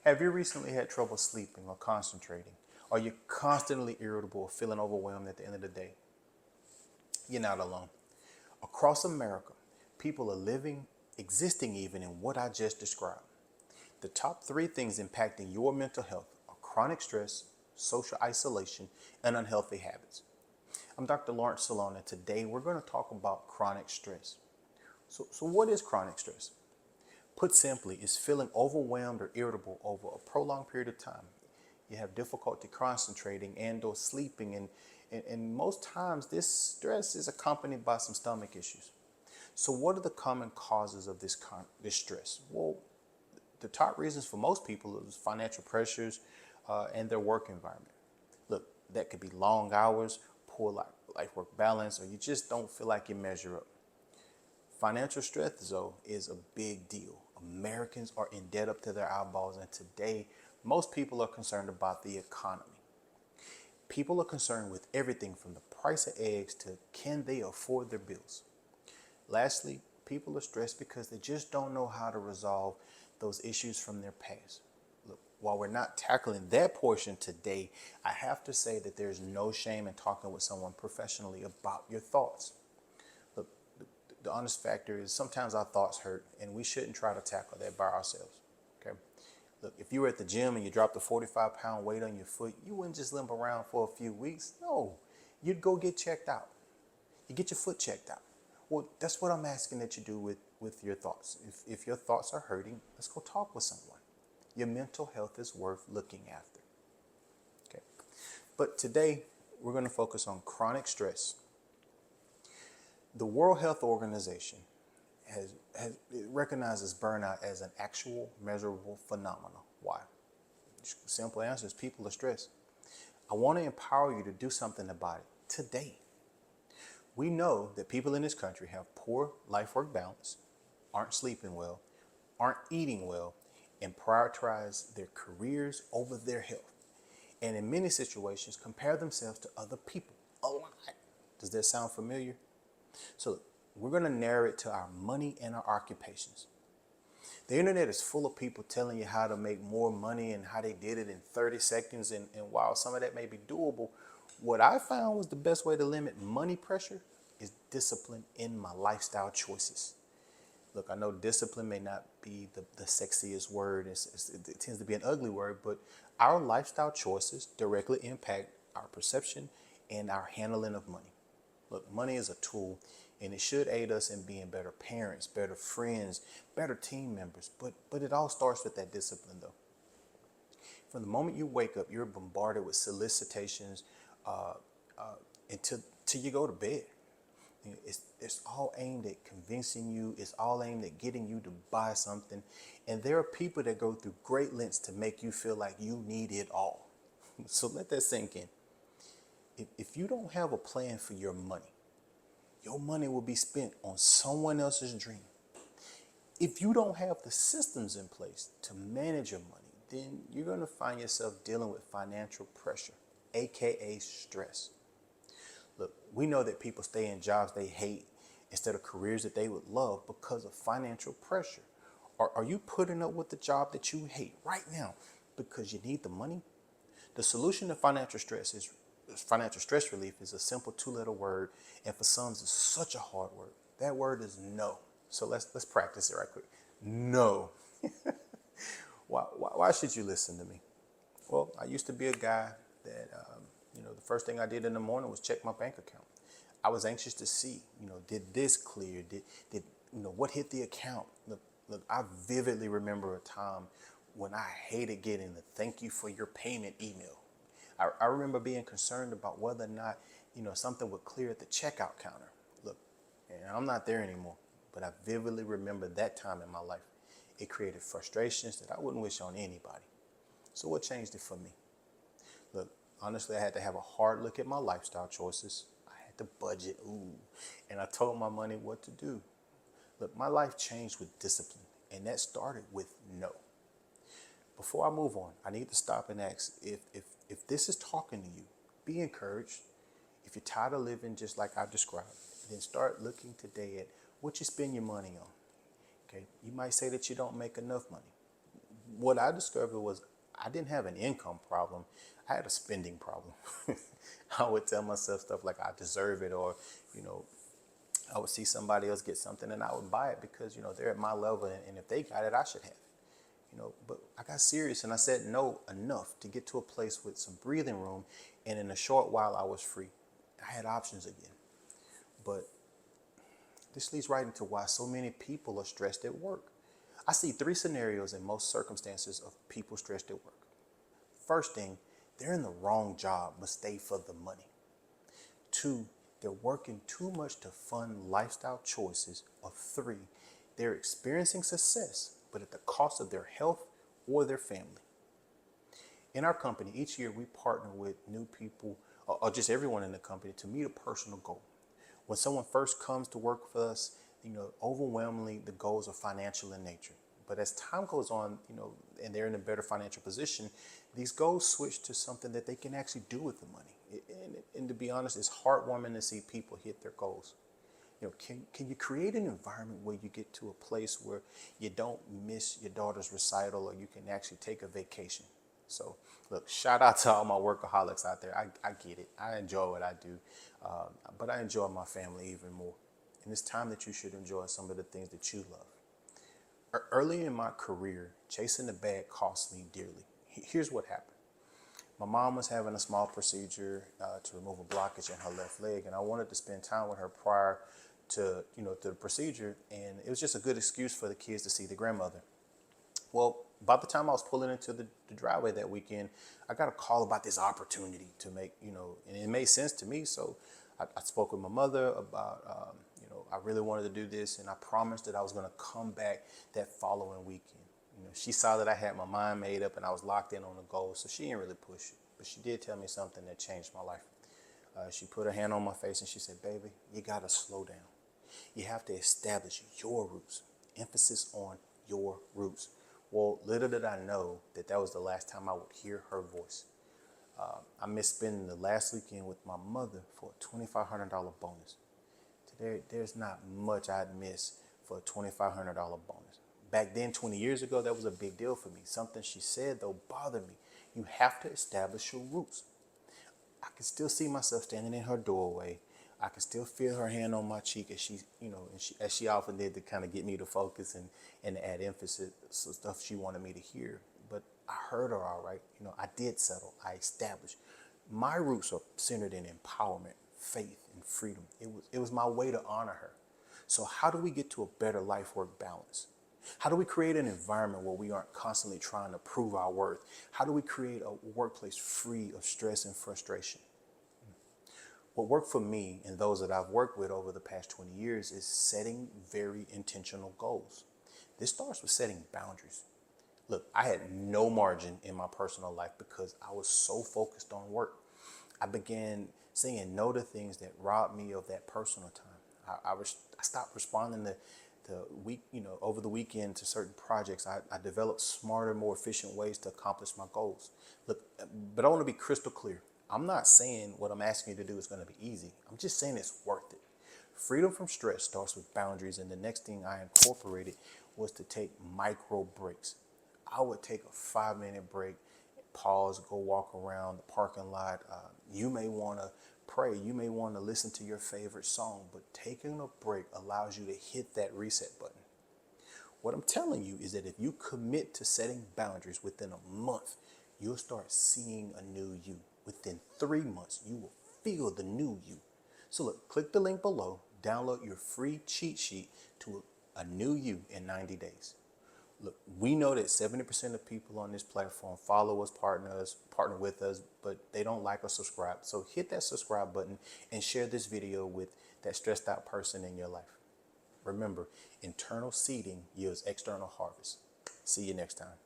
Have you recently had trouble sleeping or concentrating? Are you constantly irritable or feeling overwhelmed at the end of the day? You're not alone. Across America, people are living, existing even in what I just described. The top three things impacting your mental health are chronic stress, social isolation, and unhealthy habits. I'm Dr. Lawrence Salone, and today we're going to talk about chronic stress. So what is chronic stress? Put simply, it's feeling overwhelmed or irritable over a prolonged period of time. You have difficulty concentrating and or sleeping, and most times this stress is accompanied by some stomach issues. So what are the common causes of this stress? Well, the top reasons for most people is financial pressures and their work environment. Look, that could be long hours, poor life-work balance, or you just don't feel like you measure up. Financial stress, though, is a big deal. Americans are in debt up to their eyeballs, and today, most people are concerned about the economy. People are concerned with everything from the price of eggs to can they afford their bills. Lastly, people are stressed because they just don't know how to resolve those issues from their past. Look, while we're not tackling that portion today, I have to say that there's no shame in talking with someone professionally about your thoughts. Look, the honest factor is sometimes our thoughts hurt, and we shouldn't try to tackle that by ourselves. Okay? Look, if you were at the gym and you dropped a 45-pound weight on your foot, you wouldn't just limp around for a few weeks. No, you'd go get checked out. You get your foot checked out. Well, that's what I'm asking that you do with your thoughts. If your thoughts are hurting, let's go talk with someone. Your mental health is worth looking after. Okay. But today, we're going to focus on chronic stress. The World Health Organization has it recognizes burnout as an actual measurable phenomenon. Why? Simple answer is people are stressed. I want to empower you to do something about it today. We know that people in this country have poor life-work balance, aren't sleeping well, aren't eating well, and prioritize their careers over their health. And in many situations, compare themselves to other people a lot. Does that sound familiar? So we're going to narrow it to our money and our occupations. The internet is full of people telling you how to make more money and how they did it in 30 seconds. And while some of that may be doable, what I found was the best way to limit money pressure is discipline in my lifestyle choices. Look, I know discipline may not be the sexiest word. It tends to be an ugly word, but our lifestyle choices directly impact our perception and our handling of money. Look, money is a tool, and it should aid us in being better parents, better friends, better team members. But it all starts with that discipline, though. From the moment you wake up, you're bombarded with solicitations until you go to bed. It's all aimed at convincing you. It's all aimed at getting you to buy something. And there are people that go through great lengths to make you feel like you need it all. So let that sink in. If you don't have a plan for your money will be spent on someone else's dream. If you don't have the systems in place to manage your money, then you're going to find yourself dealing with financial pressure, aka stress. Look, we know that people stay in jobs they hate instead of careers that they would love because of financial pressure. Are you putting up with the job that you hate right now because you need the money? The solution to financial stress relief is a simple two-letter word, and for some it's such a hard word. That word is no. So let's practice it right quick. No. Why should you listen to me? Well, I used to be a guy that the first thing I did in the morning was check my bank account. I was anxious to see, did this clear? Did what hit the account? Look, I vividly remember a time when I hated getting the thank you for your payment email. I remember being concerned about whether or not, something would clear at the checkout counter. Look, and I'm not there anymore, but I vividly remember that time in my life. It created frustrations that I wouldn't wish on anybody. So what changed it for me? Look, honestly, I had to have a hard look at my lifestyle choices. I had to budget, and I told my money what to do. Look, my life changed with discipline, and that started with no. Before I move on, I need to stop and ask if this is talking to you, be encouraged. If you're tired of living just like I described, then start looking today at what you spend your money on. Okay, you might say that you don't make enough money. what I discovered was I didn't have an income problem. I had a spending problem. I would tell myself stuff like I deserve it, or, you know, I would see somebody else get something and I would buy it because, you know, they're at my level, and if they got it, I should have it. You know, but I got serious and I said no enough to get to a place with some breathing room. And in a short while, I was free. I had options again. But this leads right into why so many people are stressed at work. I see three scenarios in most circumstances of people stressed at work. First thing, they're in the wrong job, but stay for the money. Two, they're working too much to fund lifestyle choices. Or three, they're experiencing success, but at the cost of their health or their family. In our company, each year we partner with new people, or just everyone in the company, to meet a personal goal. When someone first comes to work for us, you know, overwhelmingly the goals are financial in nature. But as time goes on, you know, and they're in a better financial position, these goals switch to something that they can actually do with the money. And to be honest, it's heartwarming to see people hit their goals. You know, can you create an environment where you get to a place where you don't miss your daughter's recital, or you can actually take a vacation? So, look, shout out to all my workaholics out there. I get it. I enjoy what I do, but I enjoy my family even more. And it's time that you should enjoy some of the things that you love. Early in my career, chasing the bag cost me dearly. Here's what happened. My mom was having a small procedure to remove a blockage in her left leg, and I wanted to spend time with her prior to, you know, to the procedure, and it was just a good excuse for the kids to see the grandmother. Well, by the time I was pulling into the driveway that weekend, I got a call about this opportunity to make, you know, and it made sense to me. So I spoke with my mother about, you know, I really wanted to do this, and I promised that I was going to come back that following weekend. You know, she saw that I had my mind made up and I was locked in on the goal, so she didn't really push it. But she did tell me something that changed my life. She put her hand on my face and she said, "Baby, you got to slow down. You have to establish your roots. Emphasis on your roots." Well, little did I know that that was the last time I would hear her voice. I missed spending the last weekend with my mother for a $2,500 bonus. Today, there's not much I'd miss for a $2,500 bonus. Back then, 20 years ago, that was a big deal for me. Something she said, though, bothered me. You have to establish your roots. I can still see myself standing in her doorway. I can still feel her hand on my cheek as she, you know, as she often did to kind of get me to focus and to add emphasis to stuff she wanted me to hear. But I heard her all right. You know, I did settle. I established. My roots are centered in empowerment, faith, and freedom. It was my way to honor her. So how do we get to a better life-work balance? How do we create an environment where we aren't constantly trying to prove our worth? How do we create a workplace free of stress and frustration? What worked for me and those that I've worked with over the past 20 years is setting very intentional goals. This starts with setting boundaries. Look, I had no margin in my personal life because I was so focused on work. I began saying no to things that robbed me of that personal time. I stopped responding to over the weekend to certain projects. I developed smarter, more efficient ways to accomplish my goals. Look, but I want to be crystal clear. I'm not saying what I'm asking you to do is going to be easy. I'm just saying it's worth it. Freedom from stress starts with boundaries, and the next thing I incorporated was to take micro breaks. I would take a 5-minute break, pause, go walk around the parking lot. You may want to pray. You may want to listen to your favorite song, but taking a break allows you to hit that reset button. What I'm telling you is that if you commit to setting boundaries within a month, you'll start seeing a new you. Within 3 months, you will feel the new you. So look, click the link below, download your free cheat sheet to a new you in 90 days. Look, we know that 70% of people on this platform follow us, partner with us, but they don't like or subscribe. So hit that subscribe button and share this video with that stressed out person in your life. Remember, internal seeding yields external harvest. See you next time.